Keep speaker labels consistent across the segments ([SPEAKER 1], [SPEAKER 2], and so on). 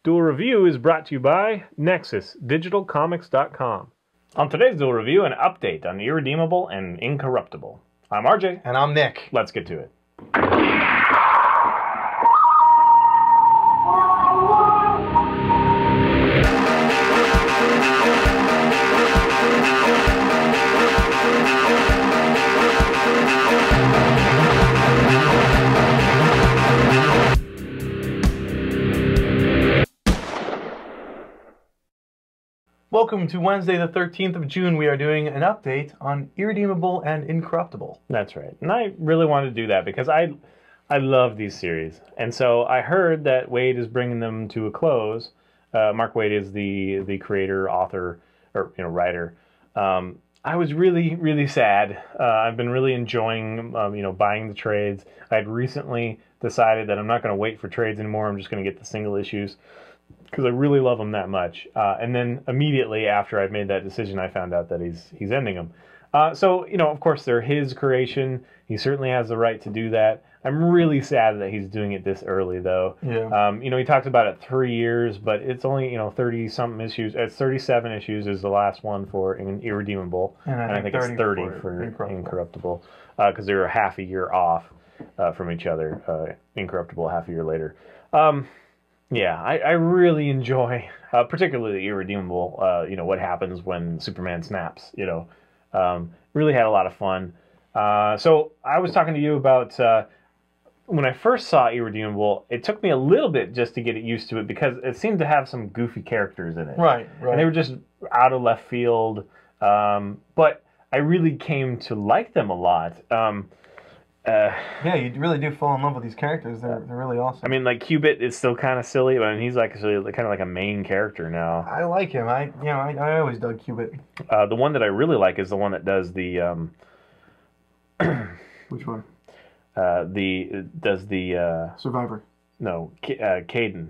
[SPEAKER 1] Duel Review is brought to you by NexusDigitalComics.com. On today's Duel Review, an update on Irredeemable and Incorruptible. I'm RJ.
[SPEAKER 2] And I'm Nick.
[SPEAKER 1] Let's get to it.
[SPEAKER 2] Welcome to Wednesday the 13th of June. We are doing an update on Irredeemable and Incorruptible.
[SPEAKER 1] That's right. And I really wanted to do that because I love these series. And so I heard that Waid is bringing them to a close. Mark Waid is the creator, author, or writer. I was really sad. I've been really enjoying buying the trades. I had recently decided that I'm not going to wait for trades anymore. I'm just going to get the single issues, because I really love him that much. And then immediately after I'd made that decision, I found out that he's ending them. So, of course, they're his creation. He certainly has the right to do that. I'm really sad that he's doing it this early, though.
[SPEAKER 2] Yeah.
[SPEAKER 1] He talks about it 3 years, but it's only, 30-something issues. It's 37 issues is the last one for Irredeemable.
[SPEAKER 2] And I think
[SPEAKER 1] it's 30 for Incorruptible. Because they were half a year off from each other. Incorruptible half a year later. Yeah, I really enjoy, particularly Irredeemable, what happens when Superman snaps, really had a lot of fun. So I was talking to you about, when I first saw Irredeemable, it took me a little bit just to get used to it because it seemed to have some goofy characters in it.
[SPEAKER 2] Right.
[SPEAKER 1] And they were just out of left field, but I really came to like them a lot.
[SPEAKER 2] Yeah, you really do fall in love with these characters. They're really awesome.
[SPEAKER 1] I mean, like Cubit is still kind of silly, but he's like kind of like a main character now.
[SPEAKER 2] I like him. I always dug Cubit.
[SPEAKER 1] The one that I really like is the one that does the
[SPEAKER 2] Which one?
[SPEAKER 1] Survivor. No, Caden,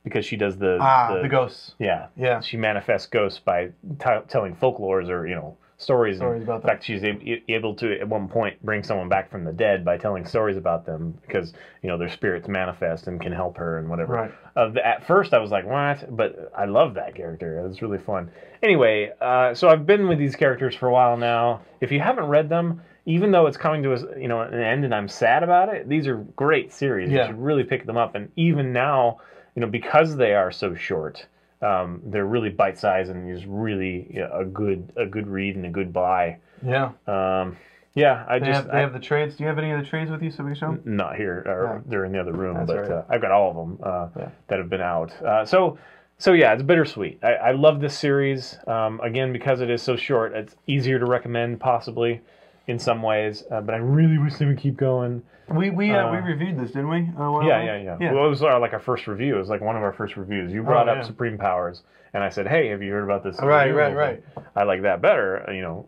[SPEAKER 1] because she does the
[SPEAKER 2] ghosts.
[SPEAKER 1] Yeah,
[SPEAKER 2] yeah.
[SPEAKER 1] She manifests ghosts by telling folklores or stories
[SPEAKER 2] about them.
[SPEAKER 1] In fact, she's able to at one point bring someone back from the dead by telling stories about them because their spirits manifest and can help her and whatever.
[SPEAKER 2] Right.
[SPEAKER 1] At first, I was like, what? But I love that character. It was really fun. Anyway, so I've been with these characters for a while now. If you haven't read them, even though it's coming to an end and I'm sad about it, these are great series.
[SPEAKER 2] Yeah.
[SPEAKER 1] You should really pick them up. And even now, because they are so short, they're really bite-sized and is really a good read and a good buy.
[SPEAKER 2] Yeah.
[SPEAKER 1] Yeah.
[SPEAKER 2] They have the trades. Do you have any of the trades with you, so we can show them?
[SPEAKER 1] Not here. They're in the other room.
[SPEAKER 2] That's
[SPEAKER 1] but
[SPEAKER 2] right.
[SPEAKER 1] I've got all of them that have been out. So yeah, it's bittersweet. I love this series. Again, because it is so short, it's easier to recommend possibly in some ways. But I really wish they would keep going.
[SPEAKER 2] We reviewed this, didn't we?
[SPEAKER 1] Yeah. Well, it was like our first review. It was like one of our first reviews. You brought up Supreme Powers, and I said, "Hey, have you heard about this?"
[SPEAKER 2] Right.
[SPEAKER 1] I like that better,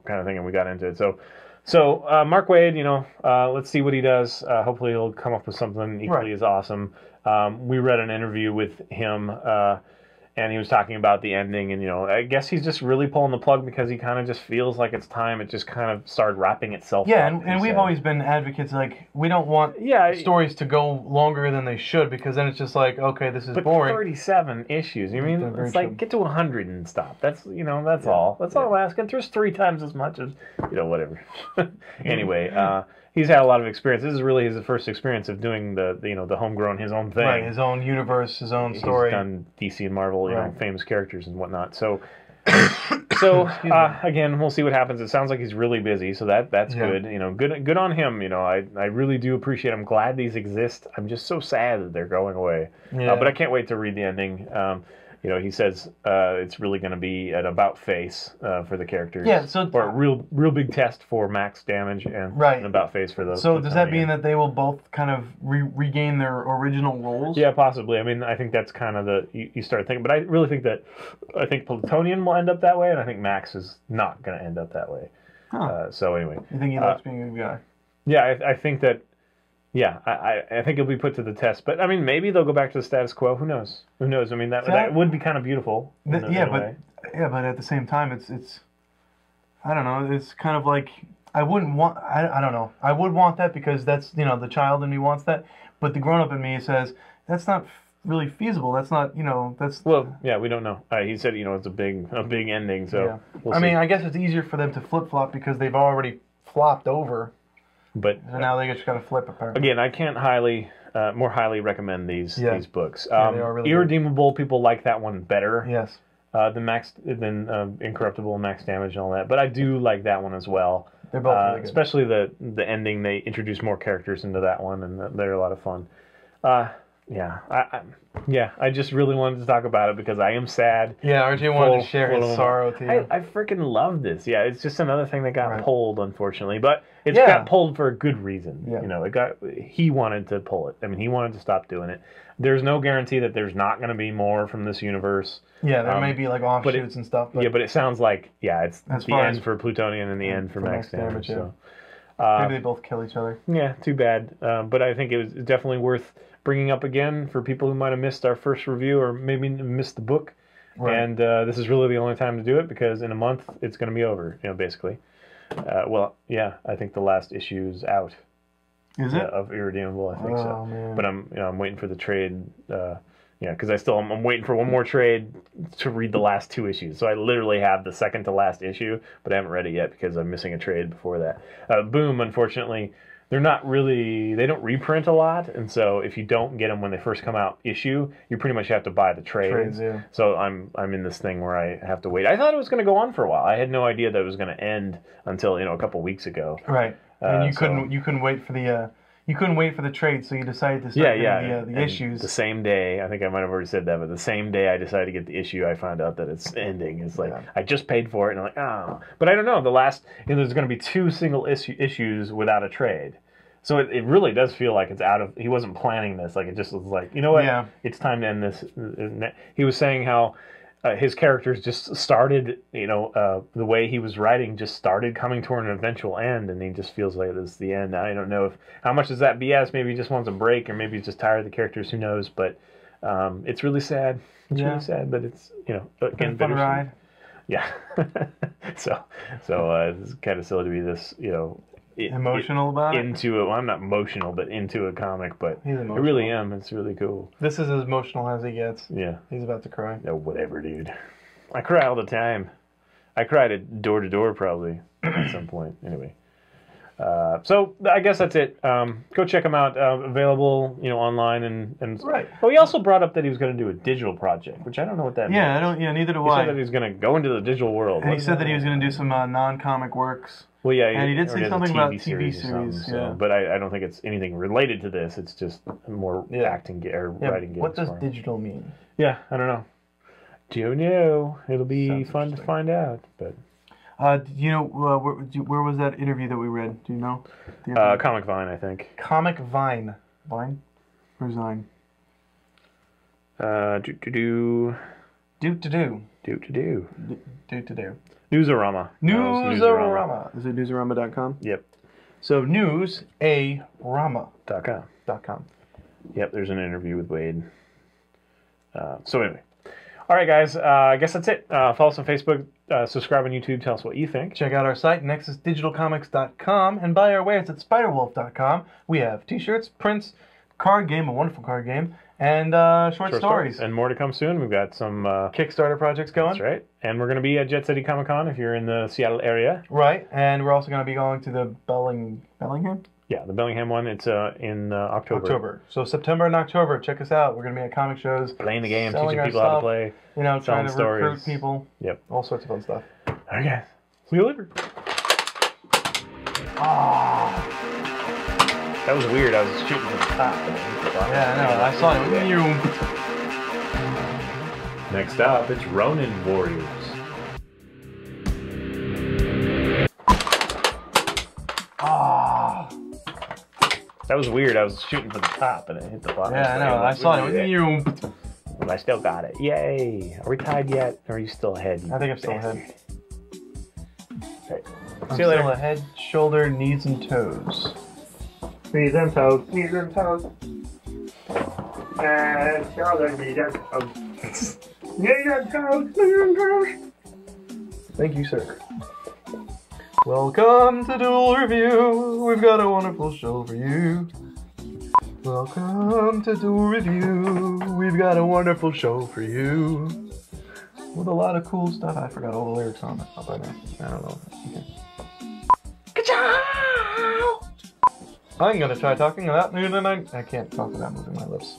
[SPEAKER 1] kind of thing, and we got into it. So Mark Waid, let's see what he does. Hopefully, he'll come up with something equally as awesome. We read an interview with him. And he was talking about the ending, and I guess he's just really pulling the plug because he kind of just feels like it's time. It just kind of started wrapping itself up.
[SPEAKER 2] Yeah, and we've always been advocates, like, we don't want stories to go longer than they should, because then it's just like, okay, this is boring.
[SPEAKER 1] 37 issues. I mean, it's like, get to 100 and stop. That's, that's all. That's all I'm asking. There's 3 times as much as, whatever. Anyway, he's had a lot of experience. This is really his first experience of doing the homegrown, his own thing.
[SPEAKER 2] Right, his own universe, his own story.
[SPEAKER 1] He's done DC and Marvel, famous characters and whatnot. So again, we'll see what happens. It sounds like he's really busy, so that's good. Good on him. I really do appreciate. I'm glad these exist. I'm just so sad that they're going away.
[SPEAKER 2] Yeah.
[SPEAKER 1] But I can't wait to read the ending. He says it's really going to be an about face for the characters.
[SPEAKER 2] Yeah, so
[SPEAKER 1] or a real big test for max damage and an about face for those.
[SPEAKER 2] So does that mean that they will both kind of regain their original roles?
[SPEAKER 1] Yeah, possibly. I mean, I think that's kind of you start thinking, but I really think Plutonian will end up that way, and I think Max is not going to end up that way.
[SPEAKER 2] Huh.
[SPEAKER 1] So anyway,
[SPEAKER 2] you think he likes being a good guy?
[SPEAKER 1] Yeah, I think that. Yeah, I think it'll be put to the test. But, I mean, maybe they'll go back to the status quo. Who knows? Who knows? I mean, that would be kind of beautiful.
[SPEAKER 2] But at the same time, it's I don't know. It's kind of like, I wouldn't want, I don't know. I would want that because that's, the child in me wants that. But the grown-up in me says, that's not really feasible. That's not, you know, that's...
[SPEAKER 1] Well, yeah, we don't know. He said, you know, it's a big ending, so
[SPEAKER 2] Yeah.
[SPEAKER 1] we'll
[SPEAKER 2] I
[SPEAKER 1] see.
[SPEAKER 2] mean, I guess it's easier for them to flip-flop because they've already flopped over.
[SPEAKER 1] But
[SPEAKER 2] So now they just got to flip, apparently.
[SPEAKER 1] again, I can't more highly recommend these books.
[SPEAKER 2] They are really
[SPEAKER 1] Irredeemable, people like that one better.
[SPEAKER 2] Yes.
[SPEAKER 1] Than Incorruptible and Max Damage and all that. But I do like that one as well.
[SPEAKER 2] They're both really good.
[SPEAKER 1] Especially the ending. They introduce more characters into that one, and they're a lot of fun. I just really wanted to talk about it because I am sad.
[SPEAKER 2] Yeah, RJ wanted to share his sorrow to you.
[SPEAKER 1] I freaking love this. Yeah, it's just another thing that got pulled, unfortunately. But it's
[SPEAKER 2] Yeah.
[SPEAKER 1] got pulled for a good reason.
[SPEAKER 2] Yeah.
[SPEAKER 1] You know, he wanted to pull it. I mean, he wanted to stop doing it. There's no guarantee that there's not going to be more from this universe.
[SPEAKER 2] Yeah, there may be like offshoots and stuff. But
[SPEAKER 1] but it sounds like, it's the
[SPEAKER 2] far
[SPEAKER 1] end
[SPEAKER 2] as-
[SPEAKER 1] for Plutonian and the end for Max Damage. So.
[SPEAKER 2] maybe they both kill each other.
[SPEAKER 1] Yeah, too bad. But I think it was definitely worth bringing up again for people who might have missed our first review or maybe missed the book. Right. And this is really the only time to do it because in a month it's going to be over, you know, basically. I think the last issue's out.
[SPEAKER 2] Is it?
[SPEAKER 1] Of Irredeemable, I think so.
[SPEAKER 2] Man.
[SPEAKER 1] But I'm waiting for the trade. Because I'm waiting for one more trade to read the last 2 issues. So I literally have the second to last issue, but I haven't read it yet because I'm missing a trade before that. Boom, unfortunately, they don't reprint a lot, and so if you don't get them when they first come out issue, you pretty much have to buy the trades.
[SPEAKER 2] Yeah.
[SPEAKER 1] So I'm in this thing where I have to wait. I thought it was going to go on for a while. I had no idea that it was going to end until a couple weeks ago.
[SPEAKER 2] Right. And you couldn't wait for the trade, so you decided to start getting the issues.
[SPEAKER 1] The same day, I think I might have already said that, but the same day I decided to get the issue, I found out that it's ending. It's like, I just paid for it, and I'm like, oh. But I don't know, there's going to be 2 single issues without a trade. So it really does feel like it's he wasn't planning this. Like, it just was like, you know what, it's time to end this. He was saying how his characters just started, the way he was writing just started coming toward an eventual end, and he just feels like this is the end. I don't know how much is that BS. Maybe he just wants a break, or maybe he's just tired of the characters. Who knows? But it's really sad. It's really sad, but it's again,
[SPEAKER 2] fun ride.
[SPEAKER 1] Yeah. so it's kind of silly to be this
[SPEAKER 2] emotional about it.
[SPEAKER 1] I'm not emotional, but into a comic, but I
[SPEAKER 2] He's emotional.
[SPEAKER 1] really am. It's really cool.
[SPEAKER 2] This is as emotional as he gets.
[SPEAKER 1] Yeah.
[SPEAKER 2] He's about to cry.
[SPEAKER 1] No, whatever, dude. I cry all the time. I cried at door to door probably at some point. Anyway. So I guess that's it. Go check him out. Available, online and
[SPEAKER 2] right.
[SPEAKER 1] Well, he also brought up that he was going to do a digital project, which I don't know what that means.
[SPEAKER 2] Neither do
[SPEAKER 1] He
[SPEAKER 2] I.
[SPEAKER 1] said that he was going to go into the digital world.
[SPEAKER 2] And he said that he was going to do some non-comic works.
[SPEAKER 1] Well, yeah,
[SPEAKER 2] and he did say something about TV series.
[SPEAKER 1] So, but I don't think it's anything related to this. It's just more acting or writing games.
[SPEAKER 2] What does digital mean?
[SPEAKER 1] Yeah, I don't know. Don't know. It'll be fun to find out. But
[SPEAKER 2] where was that interview that we read? Do you know?
[SPEAKER 1] Comic Vine, I think.
[SPEAKER 2] Comic Vine. Vine? Where's Vine?
[SPEAKER 1] Do. Newsarama.
[SPEAKER 2] Newsarama. Is it newsarama.com?
[SPEAKER 1] Yep.
[SPEAKER 2] So newsarama.com.
[SPEAKER 1] Yep, there's an interview with Wade. So anyway. All right, guys. I guess that's it. Follow us on Facebook. Subscribe on YouTube. Tell us what you think.
[SPEAKER 2] Check out our site, nexusdigitalcomics.com, and buy our wares at spiderwolf.com. We have t-shirts, prints, card game, a wonderful card game, and short stories.
[SPEAKER 1] And more to come soon. We've got some
[SPEAKER 2] Kickstarter projects going.
[SPEAKER 1] That's right. And we're going to be at Jet City Comic Con if you're in the Seattle area.
[SPEAKER 2] Right. And we're also going to be going to the Bellingham?
[SPEAKER 1] Yeah, the Bellingham one. It's in October.
[SPEAKER 2] So September and October. Check us out. We're going to be at comic shows.
[SPEAKER 1] Playing the game, teaching people how to play.
[SPEAKER 2] Trying to recruit people.
[SPEAKER 1] Yep.
[SPEAKER 2] All sorts of fun stuff.
[SPEAKER 1] All right, guys. See you later. That was weird. I was shooting from the top.
[SPEAKER 2] Yeah, I know. I saw it.
[SPEAKER 1] Next up, it's Ronin Warriors. That was weird. I was shooting from the top and it hit the bottom.
[SPEAKER 2] Yeah, I know. I saw it.
[SPEAKER 1] But I still got it. Yay. Are we tied yet? Or are you still ahead?
[SPEAKER 2] I think I'm still ahead.
[SPEAKER 1] Okay.
[SPEAKER 2] See you later. Still ahead, shoulder, knees, and toes.
[SPEAKER 3] Knees and toes. Knees and toes. And shoulder, knees and toes. Knees and toes. Knees and toes.
[SPEAKER 2] Thank you, sir. Welcome to Duel Review. We've got a wonderful show for you. Welcome to Duel Review. We've got a wonderful show for you. With a lot of cool stuff. I forgot all the lyrics on it. I don't know. Okay. I'm gonna try talking without moving I can't talk without moving my lips.